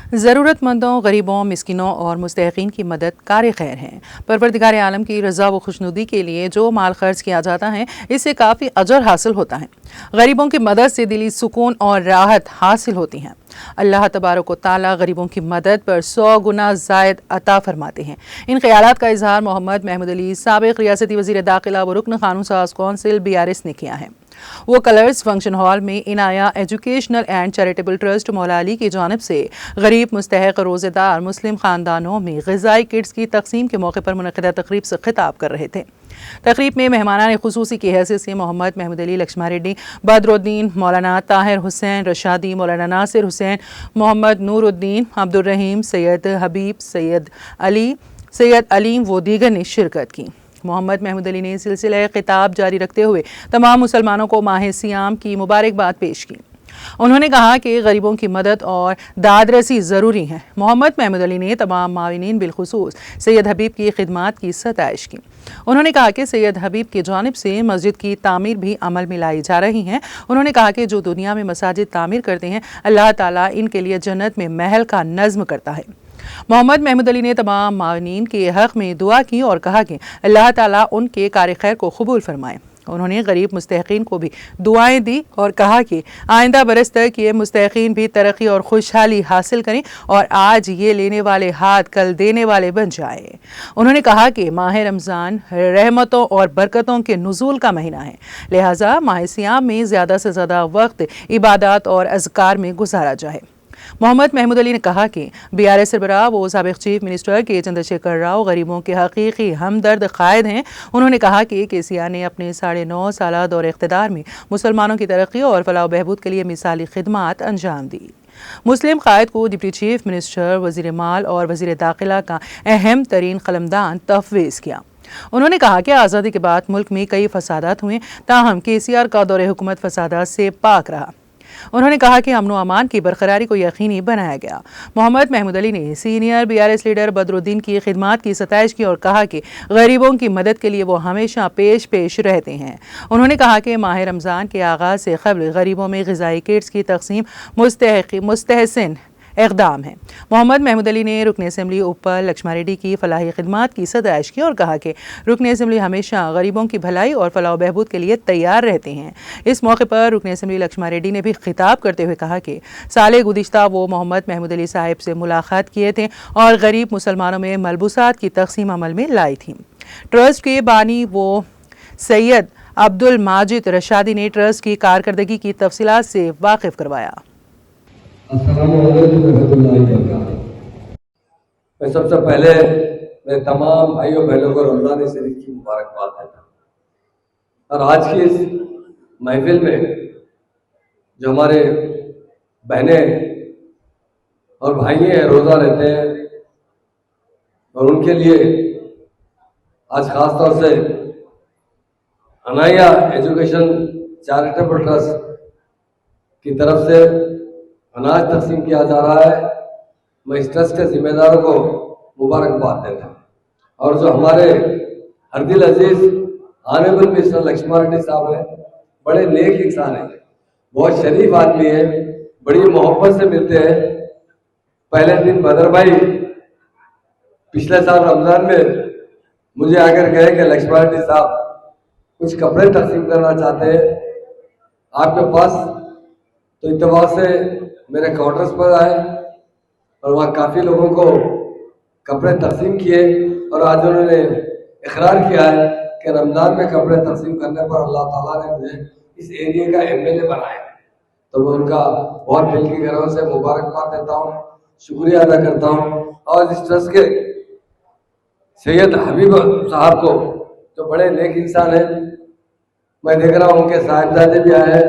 ज़रूरतमंदों, गरीबों, मिस्किनों और मुस्तहिक़ीन की मदद कार खैर हैं। परवरदिगार आलम की रज़ा व खुशनुदी के लिए जो माल खर्च किया जाता है, इससे काफ़ी अजर हासिल होता है। गरीबों की मदद से दिली सुकून और राहत हासिल होती हैं। अल्लाह तबारक व तआला गरीबों की मदद पर 100 गुना ज़ायद अता फरमाते हैं। इन ख्यालात का इजहार मोहम्मद महमूद अली, साबिक़ रियासती वज़ीर दाखिला व रुकन कानून साज़ कौंसिल BRS ने किया है। वो कलर्स फंक्शन हॉल में Inaya educational and charitable trust मौला अली की जानिब से गरीब मुस्तहिक़ रोज़ेदार मुस्लिम ख़ानदानों में ग़िज़ाई किट्स की तक़सीम के मौके पर मुनक़िदा तक़रीब से खिताब कर रहे थे। तक़रीब में मेहमानान ख़ुसूसी की हैसियत से मोहम्मद महमूद अली, लक्ष्मा रेड्डी, बदरुद्दीन, मौलाना ताहिर हुसैन रशादी, मौलाना नासिर हुसैन, मोहम्मद नूरुद्दीन, अब्दुर्रहीम, सैयद हबीब, सैयद अलीम व दीगर ने शिरकत की। मोहम्मद महमूद अली ने सिलसिला खिताब जारी रखते हुए तमाम मुसलमानों को माह सियाम की मुबारकबाद पेश की। उन्होंने कहा कि गरीबों की मदद और दादरसी ज़रूरी है। मोहम्मद महमूद अली ने तमाम माविनीन बिलखुसूस सैयद हबीब की खिदमात की सताइश की। उन्होंने कहा कि सैयद हबीब की जानिब से मस्जिद की तामीर भी अमल में लाई जा रही है। उन्होंने कहा कि जो दुनिया में मसाजिद तामीर करते हैं, अल्लाह ताला इनके लिए जन्नत में महल का नज़्म करता है। मोहम्मद महमूद अली ने तमाम मावनीन के हक़ में दुआ की और कहा कि अल्लाह ताला उनके कार खैर को कबूल फरमाए। उन्होंने गरीब मुस्तहिक़ीन को भी दुआएं दी और कहा कि आइंदा बरस तक ये मुस्तहिक़ीन भी तरक्की और खुशहाली हासिल करें और आज ये लेने वाले हाथ कल देने वाले बन जाए। उन्होंने कहा कि माह रमज़ान रहमतों और बरकतों के नुज़ूल का महीना है, लिहाजा माह सियाम में ज़्यादा से ज़्यादा वक्त इबादत और अज़कार में गुजारा जाए। मोहम्मद महमूद अली ने कहा कि BRS सरबराह व साबिक़ चीफ मिनिस्टर के चंद्रशेखर राव गरीबों के हकीकी हमदर्द कायद हैं। उन्होंने कहा कि KCR ने अपने 9.5 साल दौर इक़्तिदार में मुसलमानों की तरक्की और फलाह बहबूद के लिए मिसाली खिदमात अंजाम दी। मुस्लिम कायद को डिप्टी चीफ मिनिस्टर, वज़ीर माल और वज़ीर दाखिला का अहम तरीन कलमदान तफवीज़ किया। उन्होंने कहा कि आज़ादी के बाद मुल्क में कई फसादात हुए, ताहम KCR का दौर हुकूमत फसादात से पाक रहा। उन्होंने कहा कि अमन व अमान की बरकरारी को यकीनी बनाया गया। मोहम्मद महमूद अली ने सीनियर BRS लीडर बदरुद्दीन की खिदमात की सताइश की और कहा कि गरीबों की मदद के लिए वो हमेशा पेश रहते हैं। उन्होंने कहा कि माह रमज़ान के आगाज़ से क़ब्ल गरीबों में ग़िज़ाई किट्स की तक़सीम मुस्तहसिन इक़दाम है। मोहम्मद महमूद अली ने रुकन असम्बली ऊपर लक्ष्मा रेड्डी की फलाही खिदमात की सताइश की और कहा कि रुकन असम्बली हमेशा गरीबों की भलाई और फलाह बहबूद के लिए तैयार रहते हैं। इस मौके पर रुकन असम्बली लक्ष्मा रेड्डी ने भी खिताब करते हुए कहा कि साल गुज़िश्ता वो मोहम्मद महमूद अली साहिब से मुलाकात किए थे और गरीब मुसलमानों में मलबूसात की तक़सीम अमल में लाई थी। ट्रस्ट के बानी वो सैयद अब्दुल माजिद रशादी ने ट्रस्ट की कारकर्दगी की तफसीलात से वाकिफ़ करवाया। मैं सबसे पहले मैं तमाम भाइयों बहनों को रमज़ान शरीफ की मुबारकबाद देता हूँ। और आज की इस महफिल में जो हमारे बहनें और भाई हैं रोज़ा रहते हैं और उनके लिए आज ख़ास तौर से अनाया एजुकेशन चैरिटेबल ट्रस्ट की तरफ से अनाज तकसीम किया जा रहा है। मैं इस ट्रस्ट के जिम्मेदारों को मुबारकबाद देता हूँ। और जो हमारे हरदिल अजीज ऑनरेबल मिनिस्टर लक्ष्मा रेड्डी साहब हैं, बड़े नेक इंसान हैं, बहुत शरीफ आदमी है, बड़ी मोहब्बत से मिलते हैं। पहले दिन बदर भाई पिछले साल रमज़ान में मुझे आकर कहे कि लक्ष्मा रेड्डी साहब कुछ कपड़े तकसीम करना चाहते हैं आपके पास, तो इत्तेफाक से मेरे क्वार्टर्स पर आए और वहाँ काफ़ी लोगों को कपड़े तकसीम किए और आज उन्होंने इकरार किया है कि रमज़ान में कपड़े तकसीम करने पर अल्लाह ताला ने मुझे इस एरिया का MLA बनाया। तो मैं उनका बहुत दिल की गहराइयों से मुबारकबाद देता हूँ, शुक्रिया अदा करता हूँ। और इस ट्रस्ट के सैयद हबीब साहब को, जो बड़े नेक इंसान हैं, मैं देख रहा हूँ उनके साहिबजादे भी आए हैं,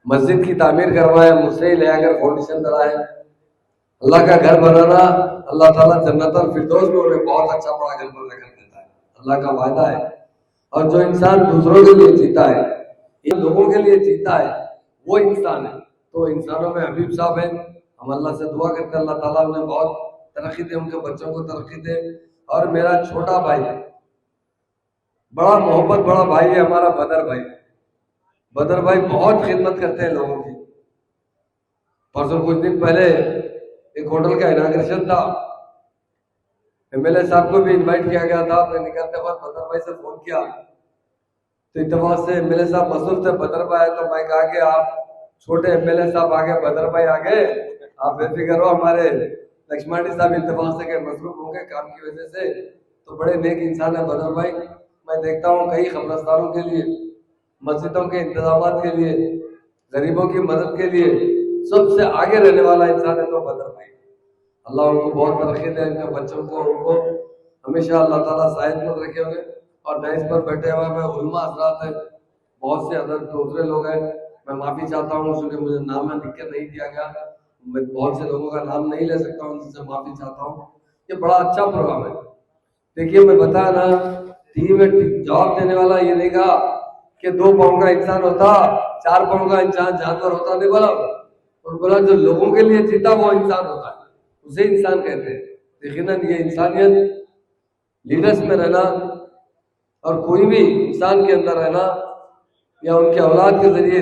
मस्जिद की तामीर करवाए, मुझसे ही ले आकर फाउंडेशन कराए। अल्लाह का घर बनाना, अल्लाह ताला जन्नतुल फिरदौस में उन्हें बहुत अच्छा बड़ा घर बनने कर देता है, अल्लाह का वायदा है। और जो इंसान दूसरों के लिए जीता है, इन लोगों के लिए जीता है, वो इंसान है। तो इंसानों में हबीब साहब हैं, हम अल्लाह से दुआ करते हैं अल्लाह ताला उन्हें बहुत तरक्की दे, उनके बच्चों को तरक्की दे। और मेरा छोटा भाई, बड़ा मोहब्बत बड़ा भाई है हमारा बदर भाई। बदर भाई बहुत खिदमत करते हैं लोगों की। परसों कुछ दिन पहले एक होटल का इनाग्रेशन था, एमएलए साहब को भी इनवाइट किया गया था। मैं निकलते वक्त बदर भाई से फोन किया तो इतफाक से एमएलए साहब मसरूफ थे, बदर भाई आए तो मैं कहा कि आप छोटे एमएलए साहब आ गए, बदर भाई आ गए, आप बेफिक्र हो। हमारे लक्ष्मण जी साहब इतफाक से मसरूफ होंगे काम की वजह से, तो बड़े नेक इंसान है बदर भाई। मैं देखता हूँ कई कब्रस्तानों के लिए, मस्जिदों के इंतजाम के लिए, गरीबों की मदद के लिए सबसे आगे रहने वाला इंसान है तो बदर भाई। अल्लाह उनको बहुत तरक्की दे, इनके बच्चों को उनको हमेशा अल्लाह ताला सेहतमंद रखे होंगे। और डाइस पर बैठे हुए में उलमा हजरात है, बहुत से अदर दूसरे लोग हैं, मैं माफ़ी चाहता हूँ क्योंकि मुझे नाम में लिख के नहीं दिया गया, मैं बहुत से लोगों का नाम नहीं ले सकता हूँ, जिससे माफ़ी चाहता हूँ। ये बड़ा अच्छा प्रोग्राम है। देखिए मैं बताया ना, टीवी में जवाब देने वाला ये नहीं कहा कि 2 पाउंड का इंसान होता, 4 पाउंड का इंसान जानवर होता, नहीं बोला। और बोला जो लोगों के लिए जीता वो इंसान होता है, उसे इंसान कहते हैं। यकीनन ये इंसानियत लीडर्स में रहना और कोई भी इंसान के अंदर रहना या उनके औलाद के जरिए,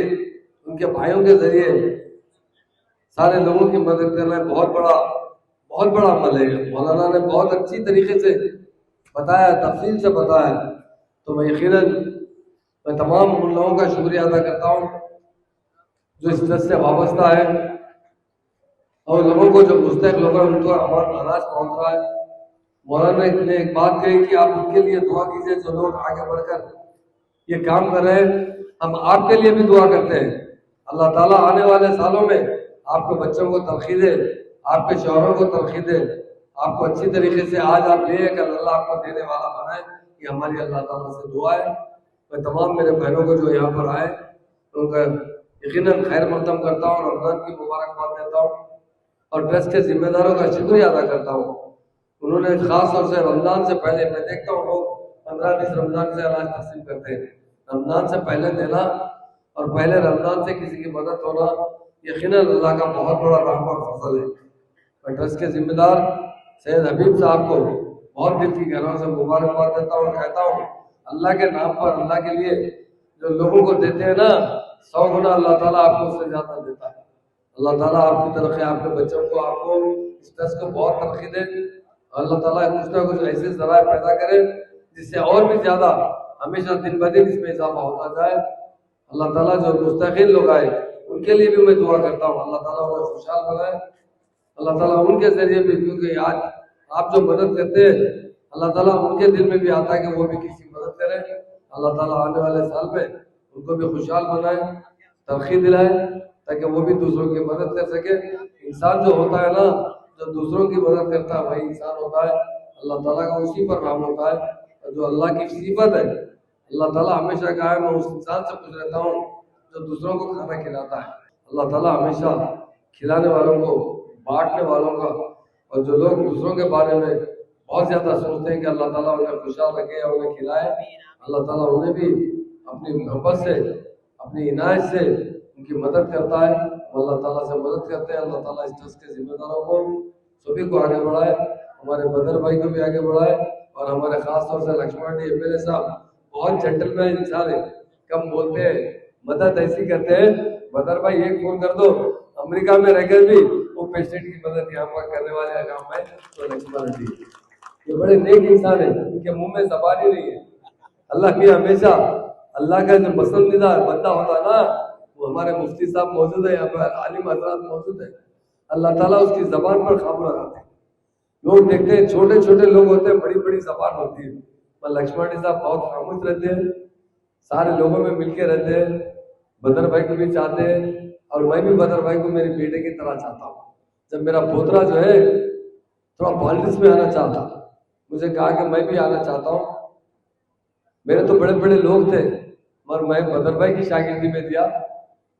उनके भाइयों के जरिए सारे लोगों की मदद करना बहुत बड़ा अमल है। मौलाना ने बहुत अच्छी तरीके से बताया, तफसील से बताया। तो मैं यकीनन मैं तमाम उन लोगों का शुक्रिया अदा करता हूँ जो इस तरह से वाबस्ता है, और लोगों को जो मुस्तैक लोग हैं उनको हमारा अनाज पहुँच रहा है। मौलाना ने एक बात कही कि आप उनके लिए दुआ कीजिए जो लोग आगे बढ़कर ये काम कर रहे हैं। हम आपके लिए भी दुआ करते हैं, अल्लाह ताला आने वाले सालों में आपके बच्चों को तरक्की दे, आपके शौहरों को तरक्की दे, आपको अच्छी तरीके से आज आप ले कर अल्लाह आपको देने वाला बनाए। ये हमारी अल्लाह ताला से दुआ है। मैं तमाम मेरे बहनों को जो यहाँ पर आए उनका यकीनन खैर मकदम करता हूँ, रमजान की मुबारकबाद देता हूँ और ट्रस्ट के जिम्मेदारों का शुक्रिया अदा करता हूँ। उन्होंने खास तौर से रमजान से पहले, मैं देखता हूँ लोग 15-20 रमजान से अनाज तकसीम करते हैं, रमजान से पहले देना और पहले रमजान से किसी की मदद होना यकीनन अल्लाह का बहुत बड़ा रहम और फजल है। मैं ट्रस्ट के जिम्मेदार सैयद हबीब साहब को बहुत दिल की गहराइयों से मुबारकबाद देता हूँ। कहता हूँ अल्लाह के नाम पर, अल्लाह के लिए जो लोगों को देते हैं ना, 100 गुना अल्लाह ताला आपको उससे ज्यादा देता है। अल्लाह ताला आपकी तरक्की, आपके बच्चों को, आपको इस ट्रस्ट को बहुत तरक्की दे। अल्लाह ताला कुछ ना कुछ ऐसे जराए पैदा करे जिससे और भी ज्यादा हमेशा दिन ब दिन इसमें इजाफा होता जाए। अल्लाह ताला जो मुस्तकिल लोग आए उनके लिए भी मैं दुआ करता हूँ, अल्लाह ताला उन्हें खुशहाल बनाए। अल्लाह ताला उनके जरिए भी, क्योंकि आज आप जो मदद करते हैं अल्लाह ताला उनके दिल में भी आता है कि वो भी किसी की मदद करें। अल्लाह ताला आने वाले साल में उनको भी खुशहाल बनाए, तरक्की दिलाए, ताकि वो भी दूसरों की मदद कर सके। इंसान जो होता है ना, जो दूसरों की मदद करता है वही इंसान होता है। अल्लाह ताला का उसी पर रहम होता है, और जो अल्लाह की सिफत है। अल्लाह ताला हमेशा कहा है मैं उस इंसान से पूछ रहता हूँ जो दूसरों को खाना खिलाता है। अल्लाह ताला हमेशा खिलाने वालों को, बांटने वालों का, और जो लोग दूसरों के बारे में बहुत ज्यादा सोचते हैं कि अल्लाह ताला उन्हें खुशहाल रखे या उन्हें खिलाए, अल्लाह ताला उन्हें भी अपनी मोहब्बत से, अपनी इनायत से उनकी मदद करता है। अल्लाह ताला से मदद करते हैं। अल्लाह ताला इस ट्रस्ट के जिम्मेदारों को सभी को आगे बढ़ाए, हमारे बदर भाई को भी आगे बढ़ाए, और हमारे खास तौर से लक्ष्मण जी एमएलए साहब बहुत जेंटलमैन इंसान है, कम बोलते हैं, मदद ऐसी करते हैं। बदर भाई एक फोन कर दो, अमेरिका में रहकर भी वो पेशेंट की मदद यहाँ पर करने वाले काम है। तो लक्ष्मण जी ये बड़े नेक इंसान है, उनके मुंह में जबान ही नहीं है। अल्लाह की हमेशा अल्लाह का जो पसंदीदा बंदा होता है ना, वो हमारे मुफ्ती साहब मौजूद है, यहाँ पर आलिम हजरात मौजूद है, अल्लाह ताला उसकी जबान पर काबू लगाते हैं। लोग देखते हैं छोटे छोटे लोग होते हैं, बड़ी बड़ी जबान होती है, पर लक्ष्मण जी साहब बहुत खामोश रहते हैं, सारे लोगों में मिलके रहते हैं, बदर भाई को भी चाहते हैं, और मैं भी बदर भाई को मेरे बेटे की तरह चाहता हूँ। जब मेरा पोतरा जो है थोड़ा पॉलिटिक्स में आना चाहता, मुझे कहा कि मैं भी आना चाहता हूँ, मेरे तो बड़े बड़े लोग थे, मगर मैं बदर भाई की शागिर्दी में दिया,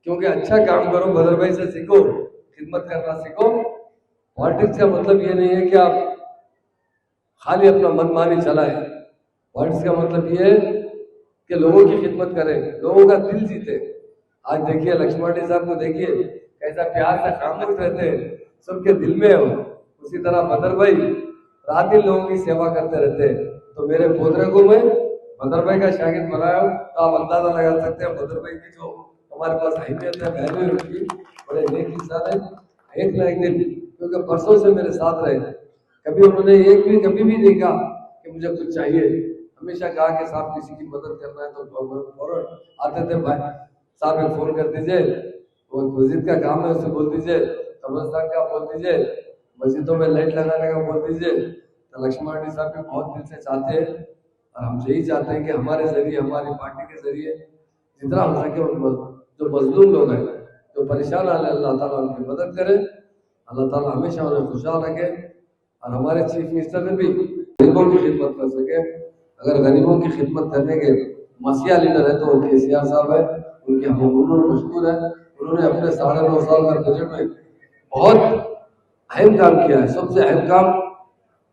क्योंकि अच्छा काम करो, बदर भाई से सीखो, खिदमत करना सीखो। पॉलिटिक्स का मतलब ये नहीं है कि आप खाली अपना मनमानी चलाएं। पॉलिटिक्स का मतलब ये है कि लोगों की खिदमत करें, लोगों का दिल जीते। आज देखिए लक्ष्मण जी साहब को देखिए कैसा प्यार से खामोश रहते हैं, सबके दिल में हो। उसी तरह बदर भाई रात दिन लोगों की सेवा करते रहते हैं। तो मेरे पोतरे को मैं बदर भाई का शागिर्द बनाया हूँ, तो आप अंदाजा लगा सकते हैं बदर भाई की जो हमारे पास अहमियत है, वैल्यू है, उनकी बड़े नेक इंसान है। एक ना एक दिन क्योंकि परसों से मेरे साथ रहे, कभी उन्होंने कभी भी नहीं कहा कि मुझे कुछ चाहिए। हमेशा कहा कि साहब किसी की मदद करना है तो फौरन आते थे, भाई साहब एक फोन कर दीजिए, वो मस्जिद का काम है उसे बोल दीजिए, कब्रिस्तान का बोल दीजिए, मस्जिदों में लाइट लगाने का बोल दीजिए। तो लक्ष्मण रेड्डी साहब भी बहुत दिल से चाहते हैं और हम यही चाहते हैं कि हमारे जरिए, हमारी पार्टी के जरिए जितना हो सके जो मजलूम लोग हैं, जो परेशान है, अल्लाह ताला उनकी मदद करे, अल्लाह ताला हमेशा उन्हें खुशहाल रखे और हमारे चीफ मिनिस्टर ने भी गरीबों की खिदमत कर सके। अगर गरीबों की खिदमत करने के मसीहा लीडर है तो वो केसीआर साहब है, उनके हम उन्होंने मशहूर है। उन्होंने अपने 9.5 साल का बजट में बहुत अहम काम किया है। सबसे अहम काम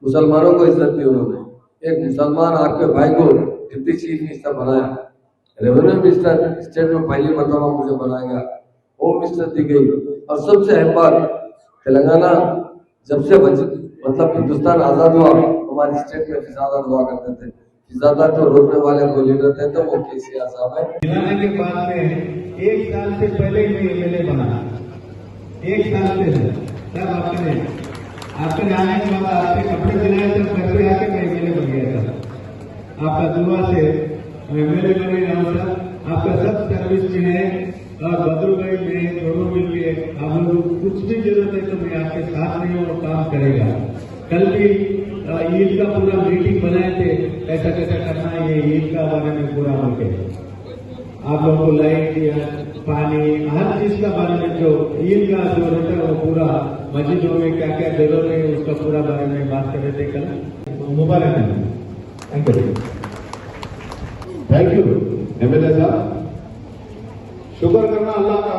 मुसलमानों को इज्जत दी उन्होंने। एक मुसलमान आपके भाई को डिप्टी चीफ मिनिस्टर बनाया, रेवेन्यू मिनिस्टर स्टेट में पहली मरतबा मुझे बनाएगा, होम मिनिस्टर दी गई। और सबसे अहम बात, तेलंगाना जब से मतलब हिंदुस्तान आजाद हुआ, हमारी स्टेट में फिजादा हुआ करते थे, फिजादा तो रोकने वाले कोई लीडर थे तो वो केसीआर साहब है। दिलाने के बाद में 1 साल से पहले मैं एमएलए बना, 1 साल से तब आपके आने के बाद आपके कपड़े दिलाए तब घर पे आके मैं एमएलए बन गया था। आपका दुआ से एमएलए बने रहा था। आपका सब सर्विस में और बदरू भाई में दोनों मिलके आप लोग कुछ भी जरूरत है तो मैं आपके साथ नहीं और काम करेगा। कल भी ईद का पूरा मीटिंग बनाए थे, ऐसा कैसा करना है, ये ईद का बारे में पूरा होके आप लोगों को लाइट, पानी, हर चीज का बारे में जो ईद का जो रहता है वो पूरा मस्जिदों में क्या क्या जरूरत है उसका पूरा बारे में बात कर रहे थे कल। मुबारक है। थैंक यू एमएलए साहब। शुक्र करना अल्लाह का,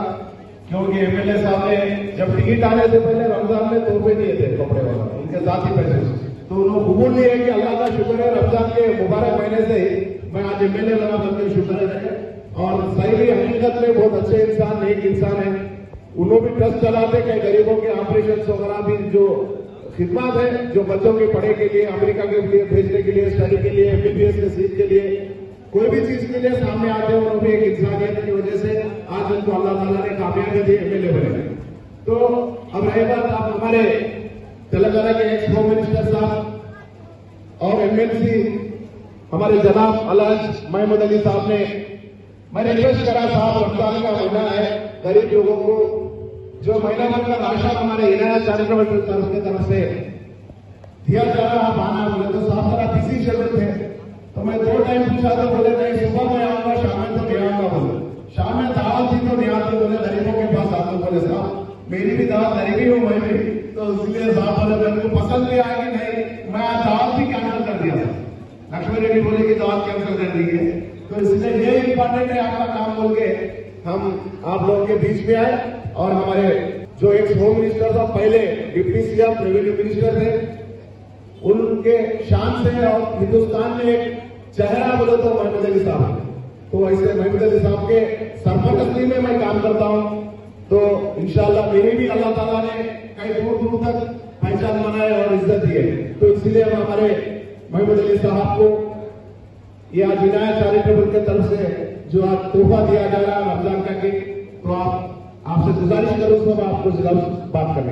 क्योंकि एमएलए साहब ने जब टिकट आने से पहले रमजान में तोहफे दिए थे कपड़े वाला, उनके साथ ही पैसे, तो उन्होंने कबूल नहीं है कि अल्लाह का शुक्र है रमजान के मुबारक महीने से मैं आज एमएलए बना, करके शुक्र है। और सही भी हकीकत में बहुत अच्छे इंसान, नेक इंसान है। उन्होंने भी ट्रस्ट चलाते कि गरीबों के ऑपरेशन वगैरह भी जो खिदमत है, जो बच्चों के पढ़े के लिए, अमेरिका के लिए भेजने के लिए, स्टडी के लिए, एमबीबीएस के सीट के लिए, कोई भी चीज के लिए सामने आते हैं। उन्होंने एक इंसानियत की वजह से आज उनको अल्लाह ताला ने कामयाबी दी, एमएलए बने। तो अब रही बात आप हमारे तेलंगाना के एक्स होम मिनिस्टर साहब और एमएलसी हमारे जनाब अलहाज महमूद अली साहब ने, मैं रिक्वेस्ट करा साहब, रमजान का महीना है, गरीब लोगों को जो महीना भर का राशन हमारे इनायत चैरिटेबल ट्रस्ट की तरफ से दिया जा रहा है आना बोले तो साहब जरा किसी जरूरत है। तो मैं 2 टाइम पूछा तो बोले नहीं, सुबह में आऊंगा, शाम में तो नहीं आऊंगा। बोले शाम में दावत थी तो नहीं आते, बोले गरीबों के पास आते। बोले साहब मेरी भी दावत गरीबी हूँ मैं भी, तो इसलिए साहब बोले मेरे को पसंद भी आएगी नहीं, मैं दावत भी कैंसिल कर दिया। लक्ष्मण रेड्डी बोले कि दावत कैंसिल कर दी है, तो इसलिए ये इंपॉर्टेंट है आपका काम बोल के हम आप लोगों के बीच में आए। और हमारे जो एक्स होम मिनिस्टर था, पहले डिप्टी सीएम रेवेन्यू मिनिस्टर थे, उनके शान से और हिंदुस्तान में एक चेहरा बोले तो महमूद अली साहब। तो ऐसे महमूद अली साहब के सरपरस्ती में मैं काम करता हूं, तो इंशाल्लाह मेरी भी अल्लाह ताला ने कई दूर दूर तक पहचान बनाए और इज्जत दी है। तो इसलिए हम हमारे महमूद अली साहब को ये आज इनायत चैरिटेबल की तरफ से जो आज तोहफा दिया जा रहा है रमजान का केक, तो आपसे गुजारिश करूं सब आपको बात करने